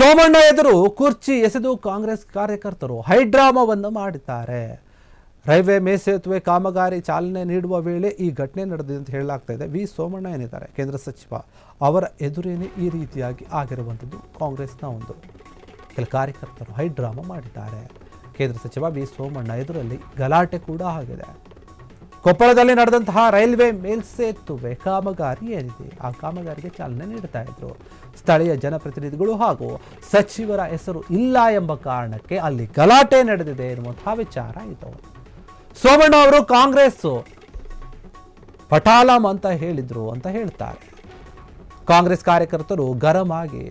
ಸೋಮಣ್ಣ ಎದುರು ಕುರ್ಚಿ ಎಸೆದು ಕಾಂಗ್ರೆಸ್ ಕಾರ್ಯಕರ್ತರು ಹೈಡ್ರಾಮಾವನ್ನು ಮಾಡಿದ್ದಾರೆ. ರೈಲ್ವೆ ಮೇಲ್ಸೇತುವೆ ಕಾಮಗಾರಿ ಚಾಲನೆ ನೀಡುವ ವೇಳೆ ಈ ಘಟನೆ ನಡೆದಿದೆ ಅಂತ ಹೇಳಲಾಗ್ತಾ ಇದೆ. ವಿ ಸೋಮಣ್ಣ ಏನಿದ್ದಾರೆ ಕೇಂದ್ರ ಸಚಿವ, ಅವರ ಎದುರೇನೆ ಈ ರೀತಿಯಾಗಿ ಆಗಿರುವಂಥದ್ದು. ಕಾಂಗ್ರೆಸ್ನ ಒಂದು ಕೆಲ ಕಾರ್ಯಕರ್ತರು ಹೈಡ್ರಾಮಾ ಮಾಡಿದ್ದಾರೆ. ಕೇಂದ್ರ ಸಚಿವ ವಿ ಸೋಮಣ್ಣ ಎದುರಲ್ಲಿ ಗಲಾಟೆ ಕೂಡ ಆಗಿದೆ. ಕೊಪ್ಪಳದಲ್ಲಿ ನಡೆದಂತಹ ರೈಲ್ವೆ ಮೇಲ್ಸೇತುವೆ ಕಾಮಗಾರಿ ಏನಿದೆ, ಆ ಕಾಮಗಾರಿಗೆ ಚಾಲನೆ ನೀಡುತ್ತಾ ಇದ್ರು. ಸ್ಥಳೀಯ ಜನಪ್ರತಿನಿಧಿಗಳು ಹಾಗೂ ಸಚಿವರ ಹೆಸರು ಇಲ್ಲ ಎಂಬ ಕಾರಣಕ್ಕೆ ಅಲ್ಲಿ ಗಲಾಟೆ ನಡೆದಿದೆ ಎನ್ನುವಂತಹ ವಿಚಾರ ಇದು. ಸೋಮಣ್ಣ ಅವರು ಕಾಂಗ್ರೆಸ್ ಪಟಾಲಂ ಅಂತ ಹೇಳಿದ್ರು ಅಂತ ಹೇಳ್ತಾರೆ. ಕಾಂಗ್ರೆಸ್ ಕಾರ್ಯಕರ್ತರು ಗರಂ ಆಗಿ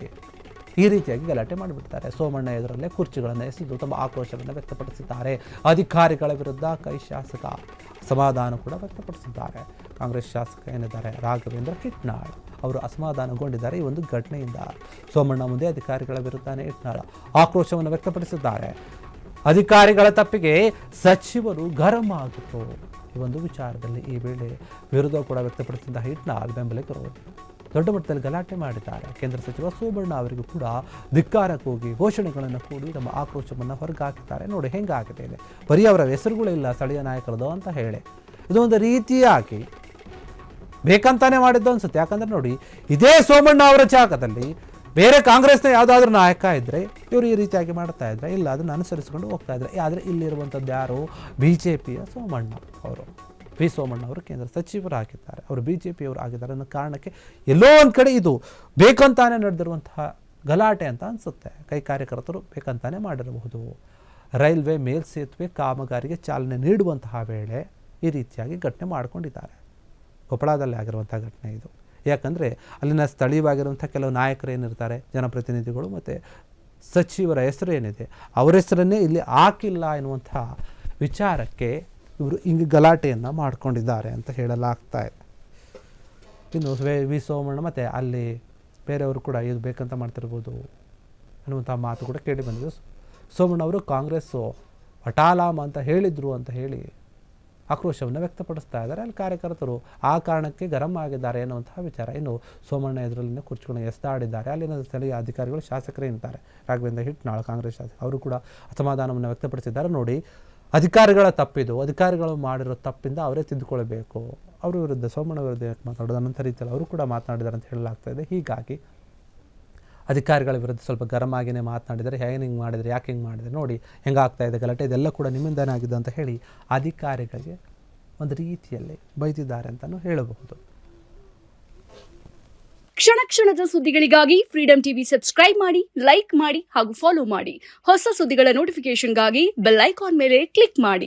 ಈ ರೀತಿಯಾಗಿ ಗಲಾಟೆ ಮಾಡಿಬಿಡ್ತಾರೆ. ಸೋಮಣ್ಣ ಎದುರಲ್ಲೇ ಕುರ್ಚಿಗಳನ್ನು ಎಸೆದು ತಮ್ಮ ಆಕ್ರೋಶವನ್ನು ವ್ಯಕ್ತಪಡಿಸಿದ್ದಾರೆ. ಅಧಿಕಾರಿಗಳ ವಿರುದ್ಧ ಕೈ ಶಾಸಕ ಅಸಮಾಧಾನ ಕೂಡ ವ್ಯಕ್ತಪಡಿಸಿದ್ದಾರೆ. ಕಾಂಗ್ರೆಸ್ ಶಾಸಕ ಏನಿದ್ದಾರೆ ರಾಘವೇಂದ್ರ ಹಿಟ್ನಾಳ್ ಅವರು ಅಸಮಾಧಾನಗೊಂಡಿದ್ದಾರೆ ಈ ಒಂದು ಘಟನೆಯಿಂದ. ಸೋಮಣ್ಣ ಮುಂದೆ ಅಧಿಕಾರಿಗಳ ವಿರುದ್ಧನೇ ಹಿಟ್ನಾಳ್ ಆಕ್ರೋಶವನ್ನು ವ್ಯಕ್ತಪಡಿಸಿದ್ದಾರೆ. ಅಧಿಕಾರಿಗಳ ತಪ್ಪಿಗೆ ಸಚಿವರು ಗರಂ ಆಗಿತ್ತು ಈ ಒಂದು ವಿಚಾರದಲ್ಲಿ. ಈ ವೇಳೆ ವಿರೋಧ ಕೂಡ ವ್ಯಕ್ತಪಡಿಸಿದ ಹಿಟ್ನಾಳ್ ಬೆಂಬಲಿಗರು ದೊಡ್ಡ ಮಟ್ಟದಲ್ಲಿ ಗಲಾಟೆ ಮಾಡಿದ್ದಾರೆ. ಕೇಂದ್ರ ಸಚಿವ ಸೋಮಣ್ಣ ಅವರಿಗೂ ಕೂಡ ಧಿಕ್ಕಾರ ಕೂಗಿ ಘೋಷಣೆಗಳನ್ನು ಕೂಡಿ ನಮ್ಮ ಆಕ್ರೋಶವನ್ನು ಹೊರಗೆ ಹಾಕಿದ್ದಾರೆ. ನೋಡಿ ಹೆಂಗಾಗಿದೆ ಇದೆ, ಬರೀ ಅವರ ಹೆಸರುಗಳಿಲ್ಲ ಸ್ಥಳೀಯ ನಾಯಕರದು ಅಂತ ಹೇಳಿ ಇದೊಂದು ರೀತಿಯಾಗಿ ಬೇಕಂತಾನೆ ಮಾಡಿದ್ದು ಅನ್ಸುತ್ತೆ. ಯಾಕಂದ್ರೆ ನೋಡಿ, ಇದೇ ಸೋಮಣ್ಣ ಅವರ ಜಾಗದಲ್ಲಿ ಬೇರೆ ಕಾಂಗ್ರೆಸ್ನ ಯಾವುದಾದ್ರೂ ನಾಯಕ ಇದ್ದರೆ ಇವರು ಈ ರೀತಿಯಾಗಿ ಮಾಡ್ತಾ ಇದ್ರೆ, ಇಲ್ಲ ಅದನ್ನು ಅನುಸರಿಸಿಕೊಂಡು ಹೋಗ್ತಾ ಇದ್ರೆ. ಆದರೆ ಇಲ್ಲಿರುವಂಥದ್ದು ಯಾರು, BJPಯ ಸೋಮಣ್ಣ ಅವರು. ವಿ ಸೋಮಣ್ಣ ಅವರು ಕೇಂದ್ರ ಸಚಿವರಾಗಿದ್ದಾರೆ, ಅವರು BJPಯವರು ಆಗಿದ್ದಾರೆ ಅನ್ನೋ ಕಾರಣಕ್ಕೆ ಎಲ್ಲೋ ಒಂದು ಕಡೆ ಇದು ಬೇಕಂತಾನೆ ನಡೆದಿರುವಂತಹ ಗಲಾಟೆ ಅಂತ ಅನಿಸುತ್ತೆ. ಕೈ ಕಾರ್ಯಕರ್ತರು ಬೇಕಂತಾನೆ ಮಾಡಿರಬಹುದು. ರೈಲ್ವೆ ಮೇಲ್ಸೇತುವೆ ಕಾಮಗಾರಿಗೆ ಚಾಲನೆ ನೀಡುವಂತಹ ವೇಳೆ ಈ ರೀತಿಯಾಗಿ ಘಟನೆ ಮಾಡಿಕೊಂಡಿದ್ದಾರೆ. ಕೊಪ್ಪಳದಲ್ಲಿ ಆಗಿರುವಂಥ ಘಟನೆ ಇದು. ಯಾಕಂದರೆ ಅಲ್ಲಿನ ಸ್ಥಳೀಯವಾಗಿರುವಂಥ ಕೆಲವು ನಾಯಕರು ಏನಿರ್ತಾರೆ, ಜನಪ್ರತಿನಿಧಿಗಳು ಮತ್ತು ಸಚಿವರ ಹೆಸರು ಏನಿದೆ ಅವರ ಹೆಸರನ್ನೇ ಇಲ್ಲಿ ಹಾಕಿಲ್ಲ ಎನ್ನುವಂಥ ವಿಚಾರಕ್ಕೆ ಇವರು ಹಿಂಗೆ ಗಲಾಟೆಯನ್ನು ಮಾಡ್ಕೊಂಡಿದ್ದಾರೆ ಅಂತ ಹೇಳಲಾಗ್ತಾ ಇದೆ. ಇನ್ನು ವಿ ಸೋಮಣ್ಣ ಮತ್ತು ಅಲ್ಲಿ ಬೇರೆಯವರು ಕೂಡ ಇದು ಬೇಕಂತ ಮಾಡ್ತಿರ್ಬೋದು ಅನ್ನುವಂಥ ಮಾತು ಕೂಡ ಕೇಳಿ ಬಂದಿದೆ. ಸೋಮಣ್ಣ ಅವರು ಕಾಂಗ್ರೆಸ್ಸು ಪಟಾಲಂ ಅಂತ ಹೇಳಿದರು ಅಂತ ಹೇಳಿ ಆಕ್ರೋಶವನ್ನು ವ್ಯಕ್ತಪಡಿಸ್ತಾ ಇದ್ದಾರೆ. ಅಲ್ಲಿ ಕಾರ್ಯಕರ್ತರು ಆ ಕಾರಣಕ್ಕೆ ಗರಂ ಆಗಿದ್ದಾರೆ ಎನ್ನುವಂತಹ ವಿಚಾರ. ಇನ್ನು ಸೋಮಣ್ಣ ಎದುರಲ್ಲಿನ ಕುರ್ಚಿಗಳನ್ನು ಎಸ್ದಾಡಿದ್ದಾರೆ. ಅಲ್ಲಿನ ಸ್ಥಳೀಯ ಅಧಿಕಾರಿಗಳು ಶಾಸಕರೇ ಇರ್ತಾರೆ. ರಾಘವೇಂದ್ರ ಹಿಟ್ನಾಳ್ ಕಾಂಗ್ರೆಸ್ ಶಾಸಕ ಅವರು ಕೂಡ ಅಸಮಾಧಾನವನ್ನು ವ್ಯಕ್ತಪಡಿಸಿದ್ದಾರೆ. ನೋಡಿ, ಅಧಿಕಾರಿಗಳ ತಪ್ಪಿದು, ಅಧಿಕಾರಿಗಳು ಮಾಡಿರೋ ತಪ್ಪಿಂದ ಅವರೇ ತಿದ್ದುಕೊಳ್ಬೇಕು. ಅವರ ವಿರುದ್ಧ ಸೋಮಣ್ಣ ವಿರುದ್ಧ ಮಾತಾಡೋದು ಅನಂತ ರೀತಿಯಲ್ಲಿ ಅವರು ಕೂಡ ಮಾತನಾಡಿದ್ದಾರೆ ಅಂತ ಹೇಳಲಾಗ್ತಾ ಇದೆ. ಹೀಗಾಗಿ ಅಧಿಕಾರಿಗಳ ವಿರುದ್ಧ ಸ್ವಲ್ಪ ಗರಂ ಆಗಿನೇ ಮಾತನಾಡಿದರೆ, ಹೇಗೆ ಹಿಂಗೆ ಮಾಡಿದರೆ, ಯಾಕೆ ಹಿಂಗೆ ಮಾಡಿದರೆ, ನೋಡಿ ಹೆಂಗಾಗ್ತಾ ಇದೆ ಗಲಾಟೆ, ಇದೆಲ್ಲ ಕೂಡ ನಿಮ್ಮಿಂದನೇ ಆಗಿದೆ ಅಂತ ಹೇಳಿ ಅಧಿಕಾರಿಗಳಿಗೆ ಒಂದು ರೀತಿಯಲ್ಲಿ ಬೈದಿದ್ದಾರೆ ಅಂತಲೂ ಹೇಳಬಹುದು. ಕ್ಷಣ ಕ್ಷಣದ ಸುದ್ದಿಗಳಿಗಾಗಿ ಫ್ರೀಡಂ ಟಿವಿ ಸಬ್ಸ್ಕ್ರೈಬ್ ಮಾಡಿ, ಲೈಕ್ ಮಾಡಿ ಹಾಗೂ ಫಾಲೋ ಮಾಡಿ. ಹೊಸ ಸುದ್ದಿಗಳ ನೋಟಿಫಿಕೇಶನ್ಗಾಗಿ ಬೆಲ್ ಐಕಾನ್ ಮೇಲೆ ಕ್ಲಿಕ್ ಮಾಡಿ.